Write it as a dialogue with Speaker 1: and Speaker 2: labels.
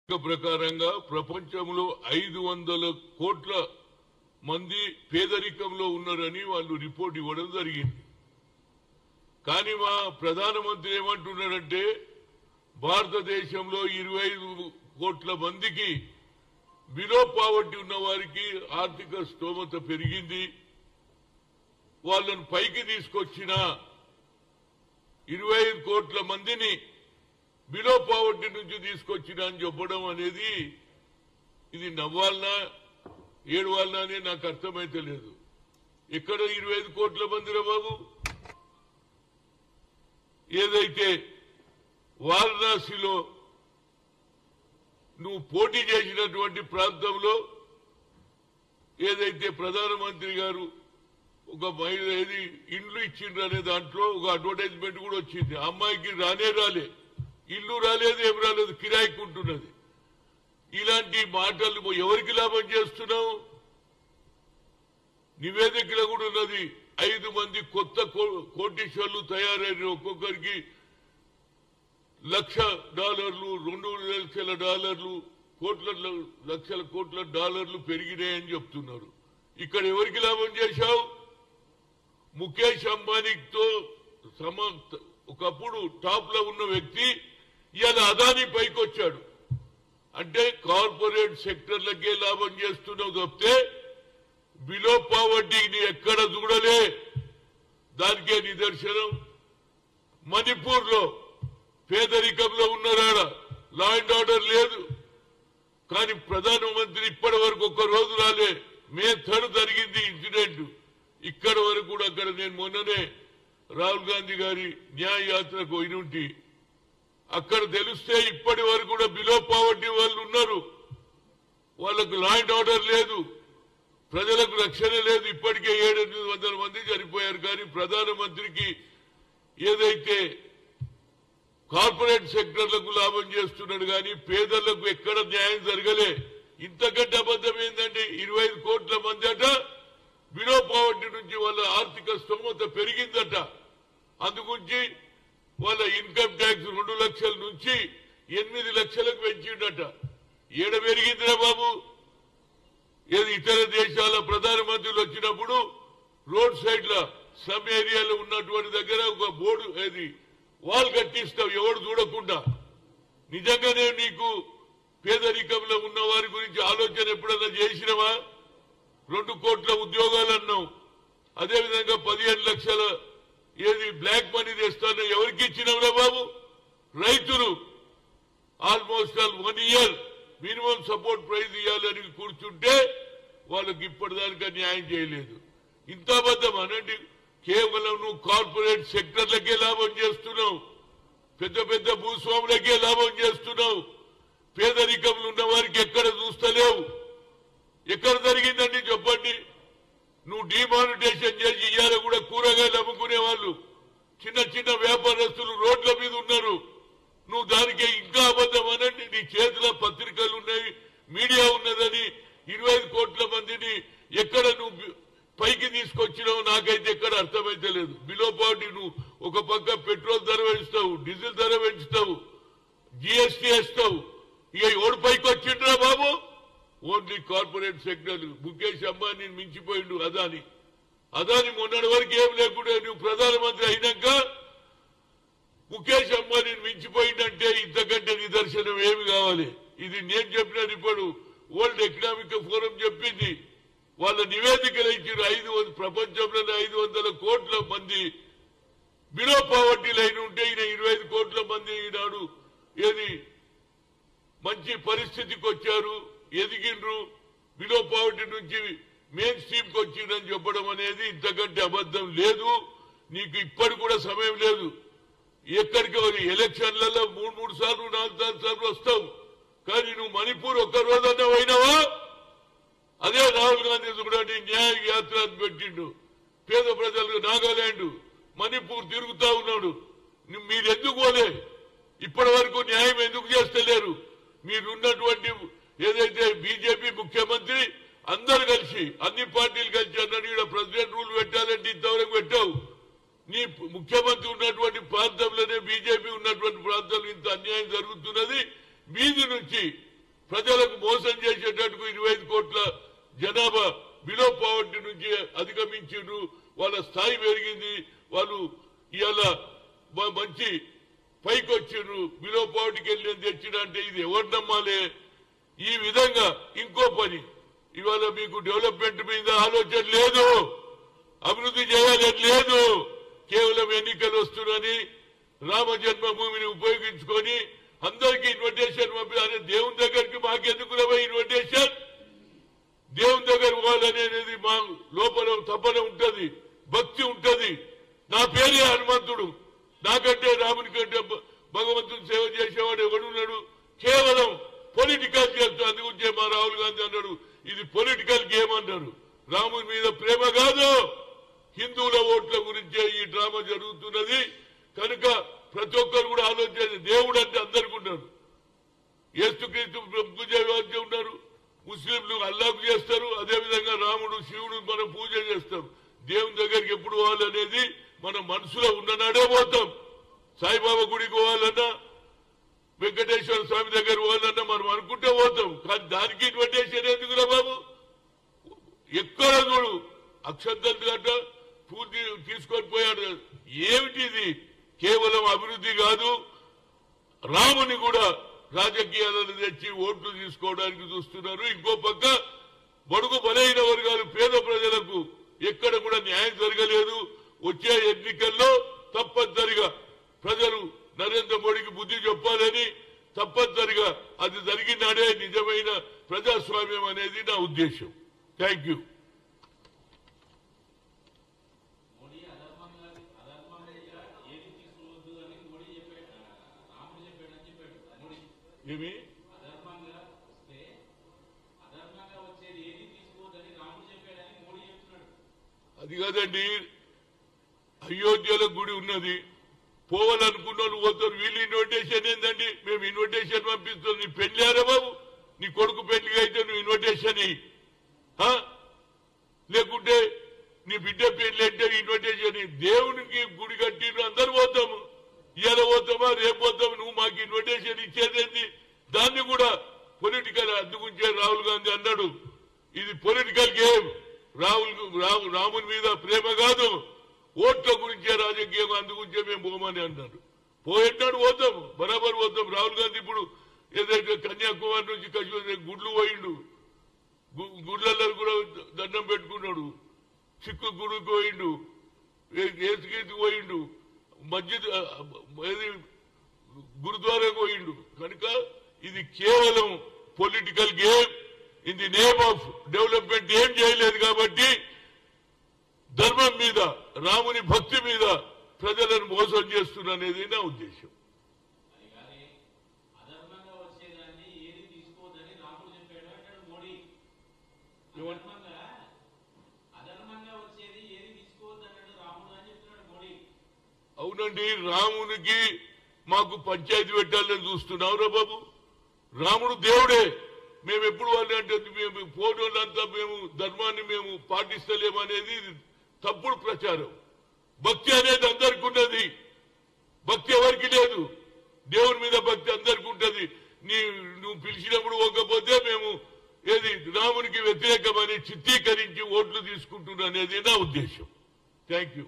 Speaker 1: ప్రకారంగా ప్రపంచంలో 500 కోట్ల మంది పేదరికంలో ఉన్నారని వాళ్ళు రిపోర్ట్ ఇవ్వడం జరిగింది. కానీ మా ప్రధానమంత్రి ఏమంటున్నారంటే భారతదేశంలో 25 కోట్ల మందికి బిలో పావర్టీ ఉన్న వారికి ఆర్థిక స్తోమత పెరిగింది, వాళ్ళను పైకి తీసుకొచ్చిన 25 కోట్ల మందిని బిలో పావర్టీ నుంచి తీసుకొచ్చిన అని చెప్పడం అనేది ఇది నవ్వాలనా ఏడవాలనా అని నాకు అర్థమైతే లేదు. ఎక్కడ 25 కోట్ల మందిరా బాబు? ఏదైతే వారణాసిలో నువ్వు పోటీ చేసినటువంటి ప్రాంతంలో ఏదైతే ప్రధానమంత్రి గారు ఒక మహిళ ఏది ఇండ్లు ఇచ్చిండ్రు అనే దాంట్లో ఒక అడ్వర్టైజ్మెంట్ కూడా వచ్చింది. అమ్మాయికి రాలే, ఇల్లు రాలేదు, ఏం రాలేదు, కిరాయికి ఉంటున్నది. ఇలాంటి మాటలు ఎవరికి లాభం చేస్తున్నావు? నివేదికలో కూడా ఉన్నది. 5 మంది కొత్త కోటీశ్వర్లు తయారైన ఒక్కొక్కరికి $1,00,000, $2,00,000, లక్షల కోట్ల డాలర్లు పెరిగినాయని చెప్తున్నారు. ఇక్కడ ఎవరికి లాభం చేశావు? ముఖేష్ అంబానీతో ఒకప్పుడు టాప్ లో ఉన్న వ్యక్తి ఇవాళ అదానీ పైకి వచ్చాడు. అంటే కార్పొరేట్ సెక్టర్లకే లాభం చేస్తున్నావు తప్పితే బిలో పావర్టీని ఎక్కడ చూడలే. దానికే నిదర్శనం మణిపూర్ లో పేదరికంలో ఉన్నారాడ, లా అండ్ ఆర్డర్ లేదు. కానీ ప్రధానమంత్రి ఇప్పటి వరకు ఒక్క రోజు రాలే. మే 3 జరిగింది ఇన్సిడెంట్. ఇక్కడ వరకు కూడా అక్కడ నేను మొన్ననే రాహుల్ గాంధీ గారి న్యాయ యాత్రకు పోయినుంటి. అక్కడ తెలిస్తే ఇప్పటి వరకు కూడా బిలో పావర్టీ వాళ్ళు ఉన్నారు. వాళ్లకు లా అండ్ ఆర్డర్ లేదు, ప్రజలకు రక్షణ లేదు. ఇప్పటికే 700-800 మంది చనిపోయారు. కానీ ప్రధానమంత్రికి ఏదైతే కార్పొరేట్ సెక్టర్లకు లాభం చేస్తున్నాడు కానీ పేదలకు ఎక్కడ న్యాయం జరగలే. ఇంతకంటే అబద్ధం ఏంటంటే 25 కోట్ల మంది అట బిలో పావర్టీ నుంచి వాళ్ళ ఆర్థిక స్తోమత పెరిగిందట. అందుగురించి వాళ్ళ ఇన్కమ్ ట్యాక్స్ 2 లక్షల నుంచి 8 లక్షలకు పెంచిండట. ఏడ పెరిగిందిరా బాబు? ఏది ఇతర దేశాల ప్రధానమంత్రులు వచ్చినప్పుడు రోడ్ సైడ్ ల సమ్ ఏరియాలో ఉన్నటువంటి దగ్గర ఒక బోర్డు ఏది వాల్ కట్టిస్తావు ఎవడు చూడకుండా. నిజంగానే నీకు పేదరికంలో ఉన్న వారి గురించి ఆలోచన ఎప్పుడన్నా చేసినవా? 2 కోట్ల ఉద్యోగాలు అన్నావు. అదేవిధంగా 15 లక్షల ఏది బ్లాక్ మనీ తెస్తానో ఎవరికి ఇచ్చినవురా బాబు? రైతులు almost 1 year minimum support praise ఇవ్వాలని కూర్చుంటే వాళ్ళకి ఇప్పటిదాకా న్యాయం చేయలేదు. ఇంత అబద్ధం అనండి. కేవలం నువ్వు కార్పొరేట్ సెక్టర్లకే లాభం చేస్తున్నావు, పెద్ద పెద్ద భూస్వాములకే లాభం చేస్తున్నావు. పేదరికంలో ఉన్న వారికి ఎక్కడ చూస్తలేవు. ఎక్కడ జరిగిందండి చెప్పండి? నువ్వు డిమానిటైజేషన్ చేసి ఇయ్యాల కూడా కూరగాయలు అమ్ముకునే వాళ్ళు చిన్న చిన్న వ్యాపారస్తులు రోడ్ల మీద ఉన్నారు. నువ్వు దానికి ఇంకా అబద్ధం అనండి. నీ చేతిలో పత్రికలు ఉన్నాయి, మీడియా ఉన్నదని 25 కోట్ల మందిని ఎక్కడ నువ్వు పైకి తీసుకొచ్చినావు నాకైతే ఎక్కడ అర్థమైతే లేదు. బిలో పావర్టీ నువ్వు ఒక పక్క పెట్రోల్ ధర పెంచుతావు, డీజిల్ ధర పెంచుతావు, జీఎస్టీ వేస్తావు. ఇక ఎవడు పైకి వచ్చిండ్రా బాబు? Only corporate sector. ముఖేష్ అంబానీని మించిపోయిండు అదాని. అదాని మొన్నటి వరకు ఏం లేకుండా నువ్వు ప్రధానమంత్రి అయినాక ముఖేష్ అంబానీని మించిపోయిందంటే ఇంతకంటే నిదర్శనం ఏమి కావాలి? ఇది నేను చెప్పిన ఇప్పుడు వరల్డ్ ఎకనామిక్ ఫోరం చెప్పింది. వాళ్ళ నివేదికలు ఇచ్చారు. ప్రపంచంలోనే 500 కోట్ల మంది బిలో పావర్టీ లైన్ ఉంటే ఈయన 25 కోట్ల మంది ఈనాడు ఏది మంచి పరిస్థితికి వచ్చారు, ఎదిగిండ్రు, బిలో పావర్టీ నుంచి మెయిన్ స్ట్రీమ్ కి వచ్చిందని చెప్పడం అనేది ఇంతకంటే అబద్ధం లేదు. నీకు ఇప్పటి కూడా సమయం లేదు. ఎక్కడికి ఎలక్షన్లలో 3 సార్లు 4 సార్లు వస్తావు. కానీ నువ్వు మణిపూర్ ఒక్క రోజన్నా పోయినావా? అదే రాహుల్ గాంధీ కూడా న్యాయ యాత్ర పెట్టిండు. పేద ప్రజలకు నాగాలాండ్ మణిపూర్ తిరుగుతా ఉన్నాడు. మీరెందుకు పోలే? ఇప్పటి వరకు న్యాయం ఎందుకు చేస్తలేరు? మీరున్నటువంటి ఏదైతే బీజేపీ ముఖ్యమంత్రి అందరు కలిసి అన్ని పార్టీలు కలిసి అన్నాడు ఇక్కడ ప్రెసిడెంట్ రూల్ పెట్టాలంటే ఇంతవరకు పెట్టావు. నీ ముఖ్యమంత్రి ఉన్నటువంటి ప్రాంతంలోనే బీజేపీ ఉన్నటువంటి ప్రాంతంలో ఇంత అన్యాయం జరుగుతున్నది. వీధి నుంచి ప్రజలకు మోసం చేసేటట్టుకు 25 కోట్ల జనాభా బిలో పావర్టీ నుంచి అధిగమించారు. వాళ్ళ స్థాయి పెరిగింది. వాళ్ళు ఇవాళ మంచి పైకి వచ్చిండ్రు. బిలో పావర్టీకి వెళ్ళి తెచ్చిన అంటే ఇది ఎవరు నమ్మాలి? ఈ విధంగా ఇంకో పని, ఇవాళ మీకు డెవలప్మెంట్ మీద ఆలోచన లేదు, అభివృద్ధి చేయాలని లేదు. కేవలం ఎన్నికలు వస్తున్నారని రామ జన్మభూమిని ఉపయోగించుకొని అందరికీ ఇన్విటేషన్ పంపించాలి. దేవుని దగ్గరికి మాకెందుకు ఇన్విటేషన్? దేవుని దగ్గర పోవాలనేది మా లోపల తపన ఉంటది, భక్తి ఉంటది. నా పేరే హనుమంతుడు, నాకంటే రాముని కంటే భగవంతుని సేవ చేసేవాడు ఎవడున్నాడు? కేవలం పొలిటికల్ చేస్తూ. అందుగురించే మా రాహుల్ గాంధీ అన్నాడు ఇది పొలిటికల్ గేమ్ అన్నారు. రాముని మీద ప్రేమ కాదు, హిందువుల ఓట్ల గురించే ఈ డ్రామా జరుగుతున్నది. కనుక ప్రతి ఒక్కరు కూడా ఆలోచించారు. దేవుడు అంటే అందరికీ ఉన్నారు. యేసుక్రీస్తు పూజ ఉన్నారు, ముస్లింలు అల్లాకు చేస్తారు, అదేవిధంగా రాముడు శివుడు మనం పూజ చేస్తాం. దేవుని దగ్గరికి ఎప్పుడు పోవాలనేది మన మనసులో ఉన్ననాడే పోతాం. సాయిబాబా గుడికి పోవాలన్నా, వెంకటేశ్వర స్వామి దగ్గర పోవాలన్నా మనం అనుకుంటే పోతాం. కానీ దానికి ఇన్విటేషన్ ఎందుకురా బాబు? ఎక్కడ చూడు అక్షంతలు గట్ట పూర్తి తీసుకొని పోయాడు. ఏమిటిది? కేవలం అభివృద్ధి కాదు, రాముని కూడా రాజకీయాలను తెచ్చి ఓట్లు తీసుకోవడానికి చూస్తున్నారు. ఇంకో పక్క బడుగు బలైన వర్గాలు, పేద ప్రజలకు ఎక్కడ కూడా న్యాయం జరగలేదు. వచ్చే ఎన్నికల్లో తప్పనిసరిగా ప్రజలు నరేంద్ర మోడీకి బుద్ధి చెప్పాలని, తప్పనిసరిగా అది జరిగినాడే నిజమైన ప్రజాస్వామ్యం అనేది నా ఉద్దేశం. Thank you. ఏమి అది కాదండి, అయోధ్యలో గుడి ఉన్నది, పోవాలనుకున్న వాళ్ళు పోతారు. వీళ్ళు ఇన్విటేషన్ ఏందండి? మేము ఇన్విటేషన్ పంపిస్తాం. నీ పెళ్ళారా బాబు? నీ కొడుకు పెళ్లిగా అయితే నువ్వు ఇన్విటేషన్ లేకుంటే నీ బిడ్డ పెళ్లి అంటే ఇన్విటేషన్. దేవునికి గుడి కట్టిన అందరు పోతాము. ఇవాళ పోతామా రేపు పోతాము, నువ్వు మాకు ఇన్విటేషన్ ఇచ్చేదేంది? దాన్ని కూడా పొలిటికల్ అందుకుంచే రాహుల్ గాంధీ అన్నాడు ఇది పొలిటికల్ గేమ్. రాముని మీద ప్రేమ కాదు, ఓట్ల గురించే రాజకీయం, అందుగురించే మేము పోమని అన్నాడు. పోయేటాడు పోతాం, బరాబర్ పోతాం. రాహుల్ గాంధీ ఇప్పుడు ఏదైతే కన్యాకుమారి నుంచి కశ్మీర్ గుడ్లు పోయిండు, గుడ్లలో కూడా దండం పెట్టుకున్నాడు, సిక్కు గుడికి పోయిండు, ఏసుగీతికి పోయిండు, మస్జిద్ గురుద్వారాకు పోయిండు. కనుక ఇది కేవలం political game. In the name of development ఏం చేయలేదు. కాబట్టి ధర్మం మీద, రాముని భక్తి మీద ప్రజలను మోసం చేస్తున్నది నా ఉద్దేశం. అవునండి, రామునికి మాకు పంచాయతీ పెట్టాలని చూస్తున్నావురా బాబు. రాముడు దేవుడే. మేము ఎప్పుడు వాళ్ళు అంటే మేము ఫోటోలంతా మేము ధర్మాన్ని మేము పాటిస్తలేమనేది తప్పుడు ప్రచారం. భక్తి అనేది అందరికీ ఉన్నది, భక్తి ఎవరికి లేదు. దేవుని మీద భక్తి అందరికీ ఉంటది. నువ్వు పిలిచినప్పుడు పోకపోతే మేము ఏది రామునికి వ్యతిరేకమని చిత్రీకరించి ఓట్లు తీసుకుంటున్నా అనేది నా ఉద్దేశం. Thank you.